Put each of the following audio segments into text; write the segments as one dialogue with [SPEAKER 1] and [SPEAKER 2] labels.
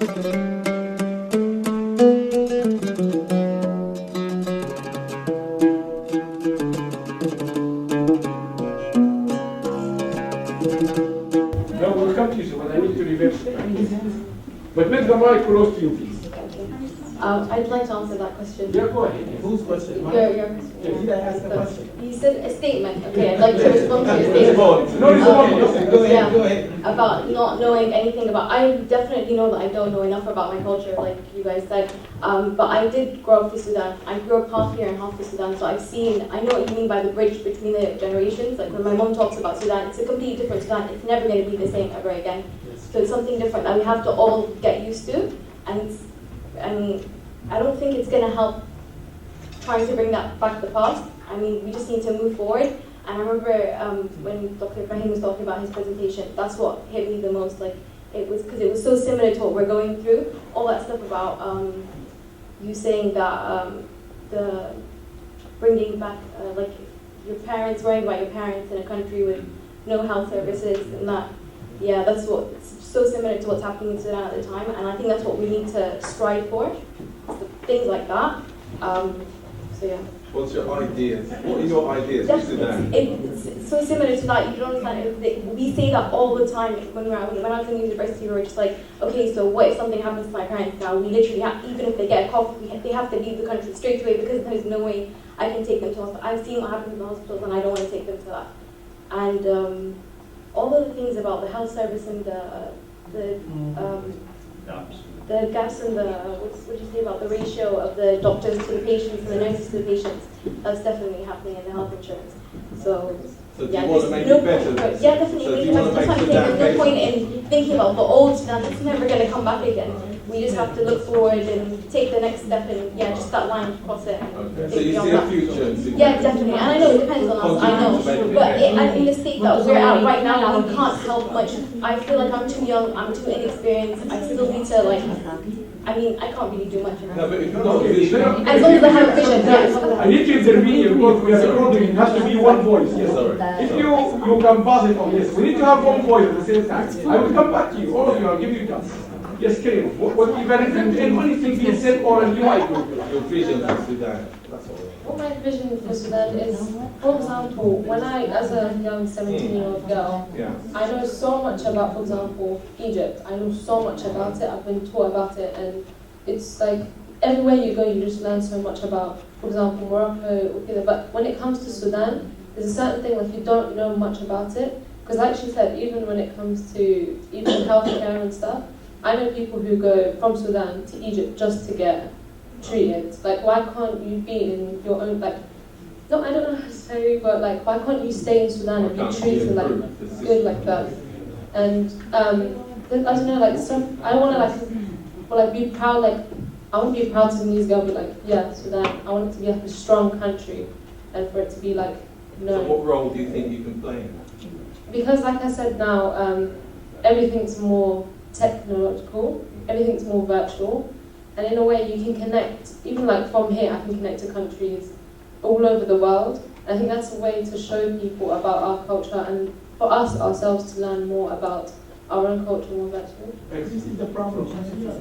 [SPEAKER 1] No, we'll come to you, but I need to reverse it. But make the mic close to you, please.
[SPEAKER 2] I'd like to answer that question.
[SPEAKER 1] Yeah, go ahead.
[SPEAKER 3] Whose question?
[SPEAKER 2] Your question.
[SPEAKER 3] Did I ask the question?
[SPEAKER 2] You said a statement. Okay, I'd like to respond to your statement.
[SPEAKER 1] No,
[SPEAKER 3] Go ahead.
[SPEAKER 2] About not knowing anything about. I definitely know that I don't know enough about my culture, like you guys said. But I did grow up in Sudan. I grew up half here and half in Sudan, so I've seen. I know what you mean by the bridge between the generations. Like when my mom talks about Sudan, it's a completely different Sudan. It's never going to be the same ever again. So it's something different that we have to all get used to. And I mean, I don't think it's going to help trying to bring that back to the past. I mean, we just need to move forward. And I remember when Dr. Ibrahim was talking about his presentation, that's what hit me the most. Like, it was because it was so similar to what we're going through. All that stuff about you saying that the bringing back, like your parents, worrying about your parents in a country with no health services and that. Yeah, that's what's so similar to what's happening in Sudan at the time, and I think that's what we need to strive for, things like that. So yeah.
[SPEAKER 4] What's your ideas? What are your ideas for Sudan?
[SPEAKER 2] It's so similar to that. You don't understand. We say that all the time when I was in university. We were just like, okay, so what if something happens to my parents now? We literally have, even if they get a cough, they have to leave the country straight away because there's no way I can take them to hospital. I've seen what happens in the hospitals, and I don't want to take them to that. And all of the things about the health service and the gaps in the what do you say about the ratio of the doctors to the patients and the nurses to the patients, that's definitely happening in the health insurance. So
[SPEAKER 4] yeah, do you want to make it better?
[SPEAKER 2] Yeah, definitely.
[SPEAKER 4] So
[SPEAKER 2] There's no point in thinking about the old Sudan. It's never going to come back again. We just have to look forward and take the next step and just that line across it.
[SPEAKER 4] Okay. So you see a future in Sudan?
[SPEAKER 2] Yeah, definitely. And I know it depends on us, I know. But in the state that we're at right now, we can't help much. I feel like I'm too young, I'm too inexperienced. I still need to I mean, I can't really do much.
[SPEAKER 4] No, but if you've got a vision.
[SPEAKER 2] As long as I have a vision, yes.
[SPEAKER 1] I need to intervene here because we are recording. It has to be one voice. Yes. If you can pass it on, yes. We need to have one voice at the same time. I will come back to you. All of you, I'll give you a chance. Yes, Karim. What anything being said or a new idea?
[SPEAKER 4] Your vision for Sudan. That's all.
[SPEAKER 5] What my vision for Sudan is, for example, when I, as a young 17-year-old girl, I know so much about, for example, Egypt. I know so much about it. I've been taught about it, and it's like everywhere you go, you just learn so much about, for example, Morocco. But when it comes to Sudan, there's a certain thing like you don't know much about it, because like she said, even when it comes to even healthcare and stuff, I know people who go from Sudan to Egypt just to get treated. Like, why can't you be in your own, I don't know how to say, but why can't you stay in Sudan and be treated good like that? And I don't know, I want to be proud, I want to be proud Sudanese girl, but yeah, Sudan, I want it to be a strong country, and for it to be known.
[SPEAKER 4] So what role do you think you can play in that?
[SPEAKER 5] Because like I said now, everything's more technological, everything's more virtual, and in a way you can connect, even from here I can connect to countries all over the world. And I think that's a way to show people about our culture and for us ourselves to learn more about our own culture more virtually.
[SPEAKER 1] This is the problem.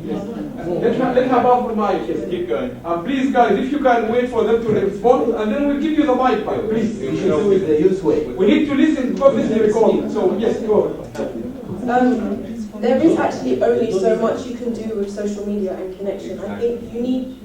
[SPEAKER 1] Yes. Let's have off the mic. Yes.
[SPEAKER 4] Keep going.
[SPEAKER 1] Please guys, if you can wait for them to respond and then we'll give you the mic back. Please.
[SPEAKER 3] We should do it the youth way.
[SPEAKER 1] We need to listen because this is recording. So yes, go ahead.
[SPEAKER 6] There is actually only so much you can do with social media and connection. I think you need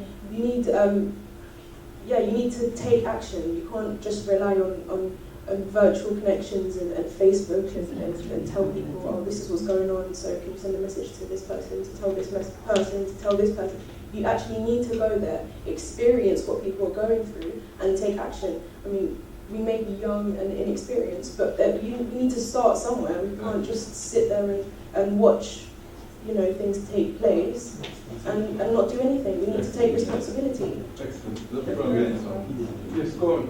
[SPEAKER 6] to take action. You can't just rely on virtual connections and Facebook and tell people, oh, this is what's going on, so can you send a message to this person, to tell this person, to tell this person. You actually need to go there, experience what people are going through, and take action. I mean, we may be young and inexperienced, but you need to start somewhere. We can't just sit there and watch, things take place and not do anything. We need to take responsibility.
[SPEAKER 4] Excellent.
[SPEAKER 1] Yes, go on.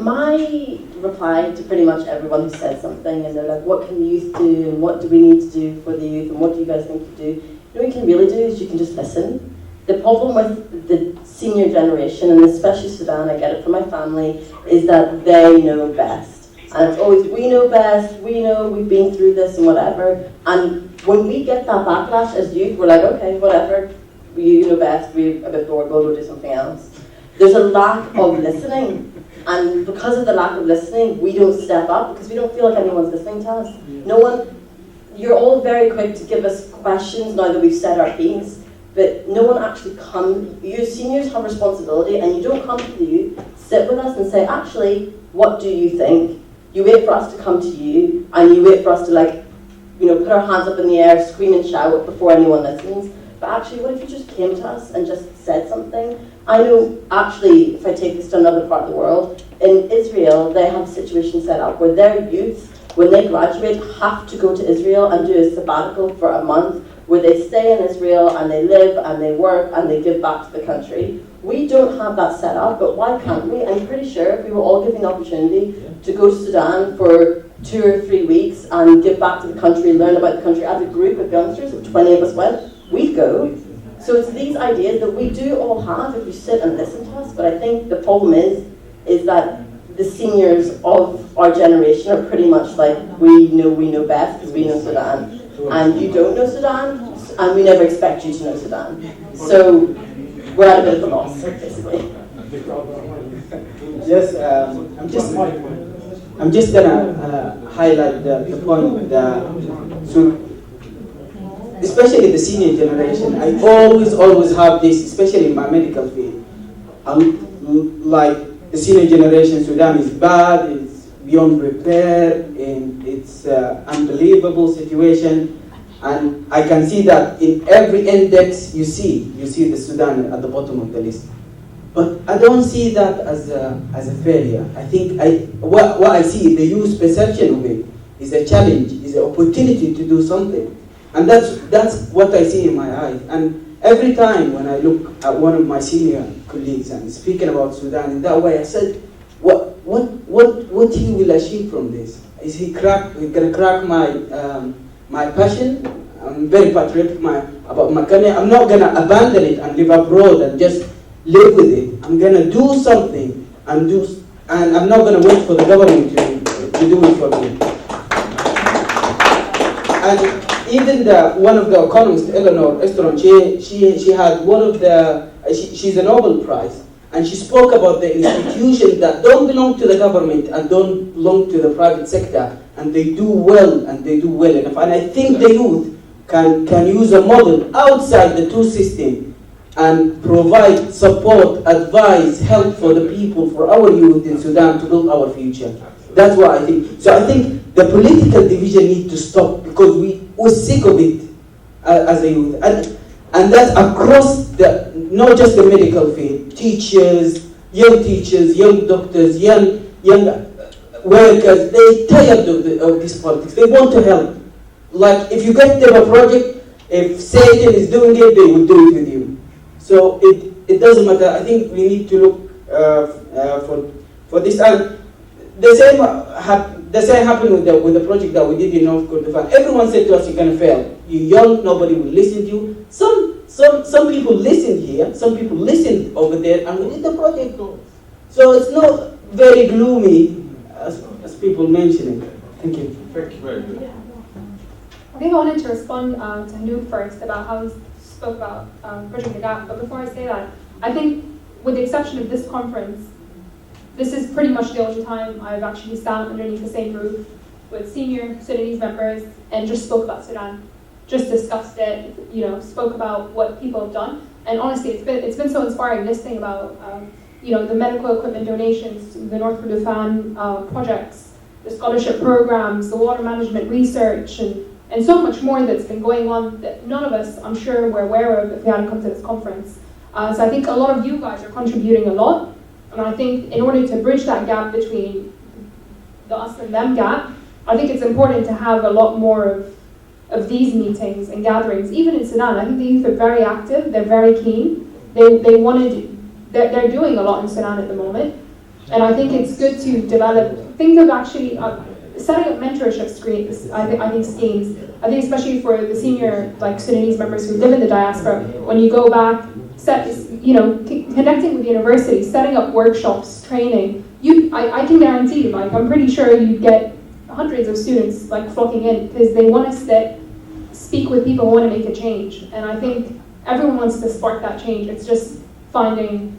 [SPEAKER 7] My reply to pretty much everyone who said something, and they're like, what can the youth do, and what do we need to do for the youth, and what do you guys think you do? What you can really do is you can just listen. The problem with the senior generation, and especially Sudan, I get it from my family, is that they know best. And it's always, we know best, we know, we've been through this and whatever. And when we get that backlash as youth, we're like, okay, whatever, you know best, we're a bit bored, we'll go do something else. There's a lack of listening, and because of the lack of listening, we don't step up because we don't feel like anyone's listening to us. No one, you're all very quick to give us questions now that we've said our piece, but no one actually comes. You seniors have responsibility, and you don't come to the youth, sit with us and say, actually, what do you think? You wait for us to come to you, and you wait for us to, like, you know, put our hands up in the air, scream and shout before anyone listens. But actually, what if you just came to us and just said something? I know, actually, if I take this to another part of the world, in Israel, they have a situation set up where their youth, when they graduate, have to go to Israel and do a sabbatical for a month, where they stay in Israel and they live and they work and they give back to the country. We don't have that set up, but why can't we? I'm pretty sure if we were all given the opportunity to go to Sudan for 2 or 3 weeks and give back to the country, learn about the country as a group of youngsters, if 20 of us went, we'd go. So it's these ideas that we do all have if you sit and listen to us, but I think the problem is that the seniors of our generation are pretty much like, we know best because we know Sudan, and you don't know Sudan, and we never expect you to know Sudan. So we're at a bit of a loss, basically.
[SPEAKER 3] Yes, I'm just gonna highlight the point that, so especially the senior generation, I always have this, especially in my medical field. Like the senior generation, Sudan is bad, it's beyond repair, and it's an unbelievable situation. And I can see that in every index you see the Sudan at the bottom of the list. But I don't see that as a failure. I think what I see, the youth perception of it, is a challenge, is an opportunity to do something. And that's what I see in my eyes. And every time when I look at one of my senior colleagues and speaking about Sudan in that way, I said, what he will achieve from this? Is he gonna crack my passion? I'm very patriotic about my country. I'm not gonna abandon it and live abroad and just live with it. I'm gonna do something and I'm not gonna wait for the government to do it for me. And even one of the economists, Eleanor Estron, she had she's a Nobel Prize, and she spoke about the institutions that don't belong to the government and don't belong to the private sector, and they do well enough. And I think the youth can use a model outside the two systems and provide support, advice, help for the people, for our youth in Sudan to build our future. That's what I think. So I think the political division needs to stop because we're sick of it as a youth. And that's across not just the medical field, teachers, young doctors, young workers, they're tired of this politics. They want to help. Like if you get them a project, if Satan is doing it, they will do it with you. So it doesn't matter. I think we need to look for this. And the same happened with the project that we did in North Kordofan. Everyone said to us, "You're gonna fail. You're young. Nobody will listen to you." Some people listened here. Some people listened over there, and we did the project. So it's not very gloomy as people mention it. Thank you.
[SPEAKER 4] Thank you very much.
[SPEAKER 8] I think I wanted to respond to Hanouk first about how he spoke about bridging the gap. But before I say that, I think with the exception of this conference, this is pretty much the only time I've actually sat underneath the same roof with senior Sudanese members and just spoke about Sudan, just discussed it, spoke about what people have done. And honestly, it's been so inspiring listening about the medical equipment donations, the North Kordofan projects, the scholarship programs, the water management research, and so much more that's been going on that none of us, I'm sure, were aware of if we hadn't come to this conference. So I think a lot of you guys are contributing a lot. And I think in order to bridge that gap between the us and them gap, I think it's important to have a lot more of these meetings and gatherings. Even in Sudan, I think the youth are very active, they're very keen. They're doing a lot in Sudan at the moment. And I think it's good to think of actually setting up mentorship schemes. I think especially for the senior Sudanese members who live in the diaspora, when you go back, connecting with universities, setting up workshops, training. I can guarantee you, I'm pretty sure you get hundreds of students flocking in because they want to speak with people who want to make a change. And I think everyone wants to spark that change. It's just finding,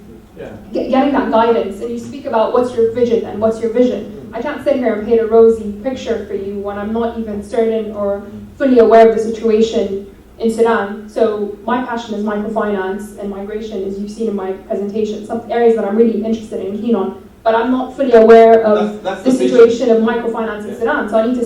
[SPEAKER 8] getting that guidance. And you speak about what's your vision and what's your vision. I can't sit here and paint a rosy picture for you when I'm not even certain or fully aware of the situation in Sudan. So my passion is microfinance and migration, as you've seen in my presentation, some areas that I'm really interested in and keen on. But I'm not fully aware of the situation of microfinance in Sudan. So I need to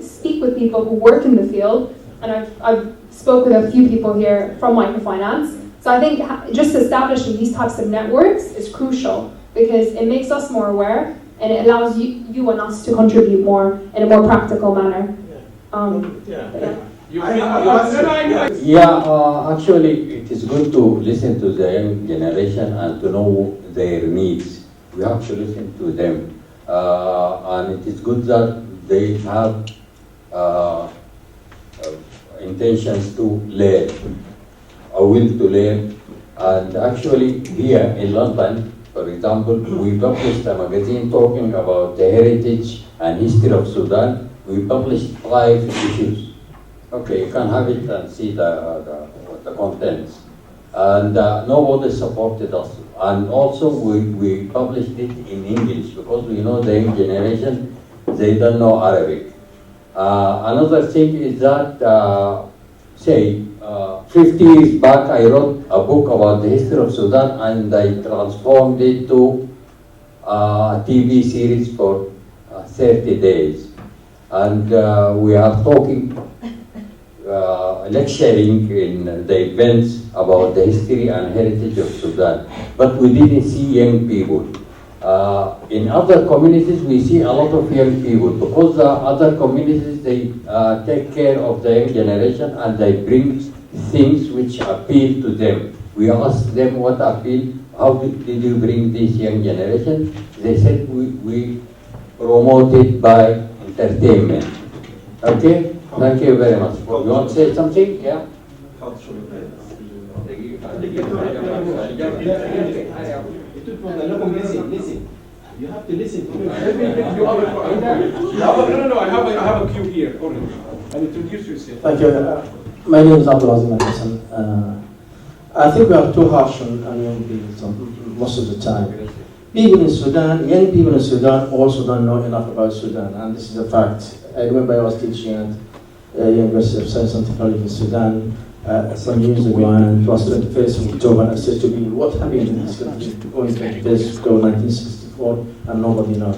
[SPEAKER 8] speak with people who work in the field. And I've spoke with a few people here from microfinance. So I think just establishing these types of networks is crucial because it makes us more aware and it allows you and us to contribute more in a more practical manner.
[SPEAKER 9] Actually, it is good to listen to the young generation and to know their needs. We have to listen to them. And it is good that they have intentions to learn, a will to learn. And actually, here in London, for example, we published a magazine talking about the heritage and history of Sudan. We published 5 issues. Okay, you can have it and see the contents. And nobody supported us. And also we published it in English because we know the young generation, they don't know Arabic. Another thing is that, 50 years back I wrote a book about the history of Sudan and I transformed it to a TV series for 30 days. And we are talking, lecturing in the events about the history and heritage of Sudan. But we didn't see young people. In other communities, we see a lot of young people because the other communities, they take care of the young generation and they bring things which appeal to them. We ask them what appeal, how did you bring this young generation? They said we promote it by entertainment. Okay? Thank you very much. You want to say something? Yeah?
[SPEAKER 1] Listen. You have to listen to me. Let me give you other. No. I have a cue here. And introduce yourself.
[SPEAKER 10] Thank you. My name is Abdelrahman. I think we are too harsh on young people most of the time. People in Sudan, young people in Sudan also don't know enough about Sudan, and this is a fact. I remember I was teaching at University of Science and Technology in Sudan some years ago, and it was 21st of October, and I said to people, what happened in this country going 21st of October 1964, and nobody knows.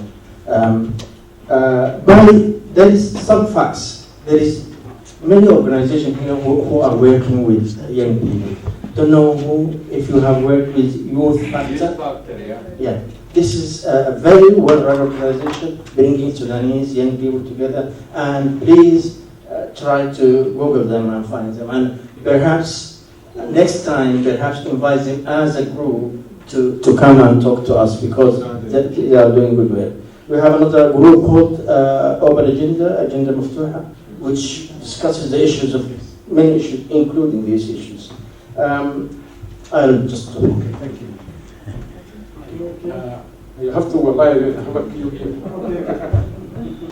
[SPEAKER 10] But there is some facts. There is many organizations here who are working with young people. Don't know if you have worked with Youth Factor. Yeah. This is a very well-run organization bringing Sudanese young people together. And please try to Google them and find them. And perhaps next time, perhaps invite them as a group to come and talk to us because they are doing good work. We have another group called Omer Agenda Maftuha, which discusses the issues of many issues, including these issues. I'll just stop. Okay, thank you.
[SPEAKER 1] You have to have a cue here.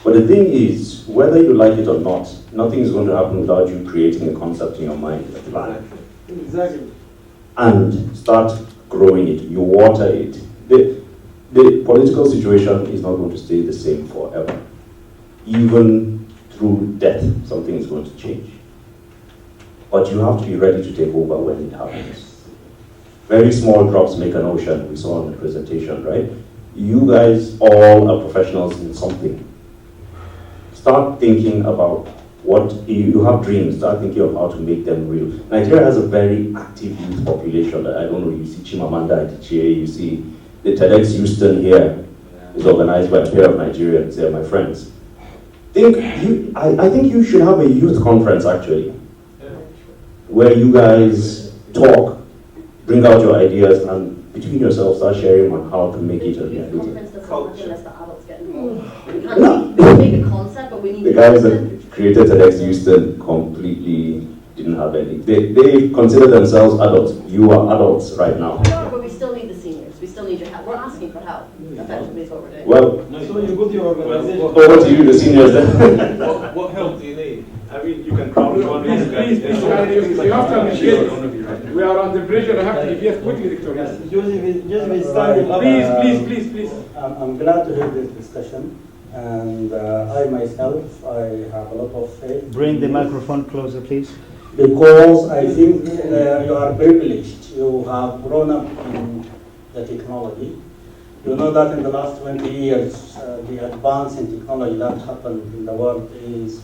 [SPEAKER 11] But the thing is, whether you like it or not, nothing is going to happen without you creating a concept in your mind, a plan.
[SPEAKER 1] Exactly.
[SPEAKER 11] And start growing it. You water it. The political situation is not going to stay the same forever. Even through death, something is going to change. But you have to be ready to take over when it happens. Very small drops make an ocean, we saw in the presentation, right? You guys all are professionals in something. Start thinking about what you have dreams, start thinking of how to make them real. Nigeria has a very active youth population. I don't know, you see Chimamanda Adichie, you see the TEDx Houston here is organized by a pair of Nigerians, they're my friends. I think you should have a youth conference actually, where you guys talk, bring out your ideas, and between yourselves start sharing on how to make it a reality.
[SPEAKER 7] Unless the adults get involved. We can't make a concept, but we need
[SPEAKER 11] the guys that created TEDx Houston completely didn't have any. They consider themselves adults. You are adults right now.
[SPEAKER 7] No, but we still need the seniors. We still need your help. We're asking for help. Effectively is what we're doing.
[SPEAKER 11] Well,
[SPEAKER 1] so you go to your organization.
[SPEAKER 11] Over to you, the seniors then.
[SPEAKER 4] What help do you need?
[SPEAKER 1] I mean, you can probably please, you have to appreciate it. We are under pressure. I have to give yes quickly, Victor. Yes. Please.
[SPEAKER 10] I'm glad to hear this discussion, and I myself, I have a lot of faith.
[SPEAKER 12] Bring the microphone closer, please.
[SPEAKER 10] Because I think you are privileged. You have grown up in the technology. You know that in the last 20 years, the advance in technology that happened in the world is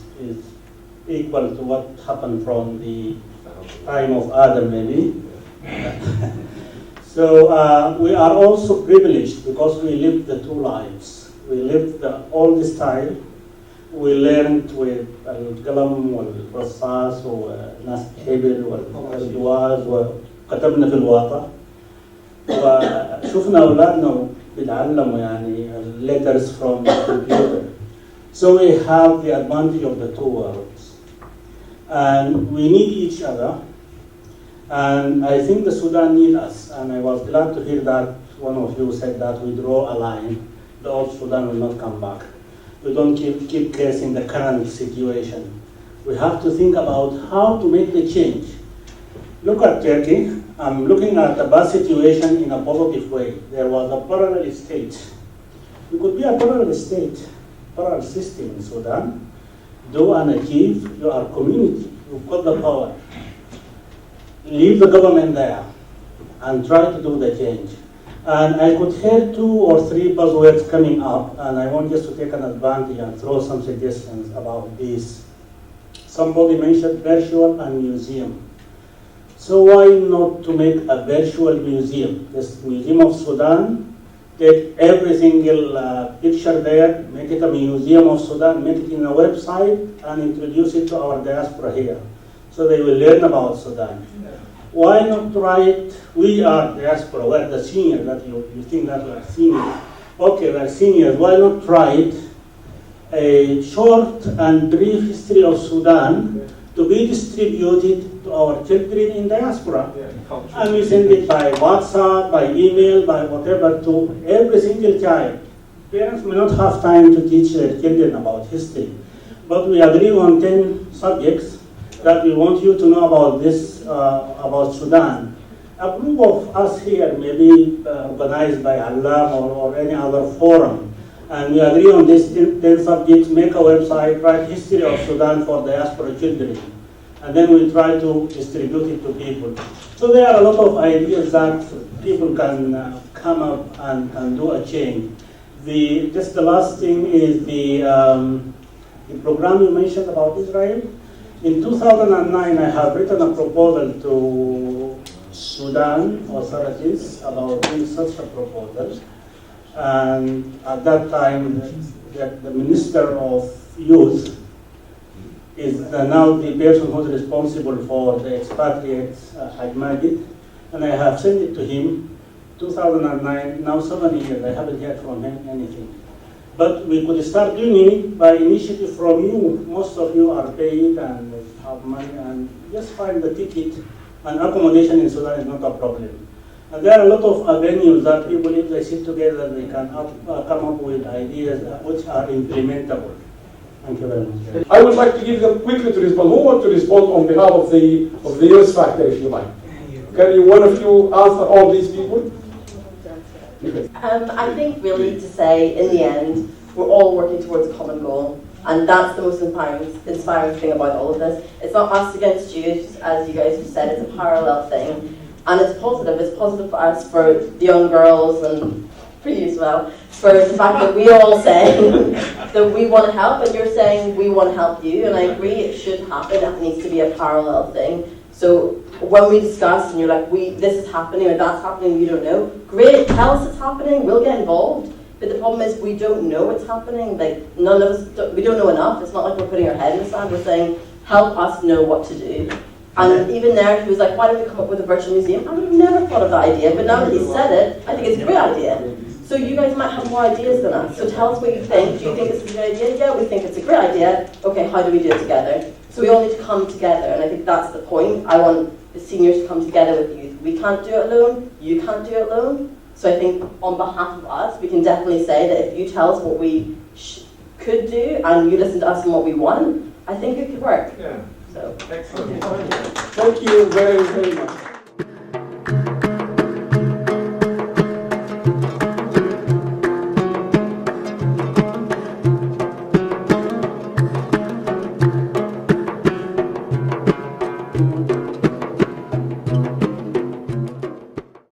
[SPEAKER 10] equal to what happened from the time of Adam, maybe. So we are also privileged because we lived the two lives. We lived the old style. We learned with القلم والرصاص وناس حبر والجواز وكتبنا في الواقع وشفنا أولادنا بيتعلموا يعني letters from the computer. So we have the advantage of the two worlds. And we need each other. And I think the Sudan need us. And I was glad to hear that one of you said that we draw a line. The old Sudan will not come back. We don't keep cursing the current situation. We have to think about how to make the change. Look at Turkey. I'm looking at the bad situation in a positive way. There was a parallel state. We could be a parallel state, parallel system in Sudan. Do and achieve your community. You've got the power. Leave the government there and try to do the change. And I could hear 2 or 3 buzzwords coming up, and I want just to take an advantage and throw some suggestions about this. Somebody mentioned virtual and museum. So why not to make a virtual museum? This Museum of Sudan, take every single picture there, make it a museum of Sudan, make it in a website, and introduce it to our diaspora here. So they will learn about Sudan. Why not try it? We are diaspora, we're the seniors, that you think that we are seniors. Okay, we are seniors, why not try it? A short and brief history of Sudan to be distributed to our children in diaspora. And we send it by WhatsApp, by email, by whatever to every single child. Parents may not have time to teach their children about history, but we agree on 10 subjects that we want you to know about this, about Sudan. A group of us here may be organized by Allah or any other forum, and we agree on these 10 subjects, make a website, write history of Sudan for diaspora children, and then we try to distribute it to people. So there are a lot of ideas that people can come up and do a change. Just the last thing is the program you mentioned about Israel. In 2009, I have written a proposal to Sudan authorities about doing such a proposal. And at that time, the Minister of Youth is now the person who is responsible for the expatriates, Haj Majid. And I have sent it to him, 2009, now 7 years, I haven't heard from him anything. But we could start doing it by initiative from you. Most of you are paid and have money, and just find the ticket, and accommodation in Sudan is not a problem. And there are a lot of avenues that people, if they sit together, they can come up with ideas which are implementable. Thank you very much.
[SPEAKER 1] I would like to give them quickly to respond. Who wants to respond on behalf of the US factor, if you like? Can you, one of you, answer all these people?
[SPEAKER 7] I think really to say, in the end, we're all working towards a common goal. And that's the most inspiring thing about all of this. It's not us against you, as you guys have said, it's a parallel thing. And it's positive. It's positive for us, for the young girls, and for you as well, for the fact that we all say that we want to help, and you're saying we want to help you. And I agree, it should happen. It needs to be a parallel thing. So when we discuss and you're like, this is happening or that's happening, we don't know, great, tell us it's happening, we'll get involved. But the problem is we don't know it's happening. Like, none of us, we don't know enough. It's not like we're putting our head in the sand. We're saying, help us know what to do. And even there, he was like, why don't we come up with a virtual museum? I would have never thought of that idea, but now that he said it, I think it's a great idea. So you guys might have more ideas than us. So tell us what you think. Do you think this is a good idea? Yeah, we think it's a great idea. Okay, how do we do it together? So we all need to come together, and I think that's the point. I want the seniors to come together with youth. We can't do it alone. You can't do it alone. So I think on behalf of us, we can definitely say that if you tell us what we could do and you listen to us and what we want, I think it could work.
[SPEAKER 4] Yeah.
[SPEAKER 7] So.
[SPEAKER 4] Excellent.
[SPEAKER 3] Thank you very, very much.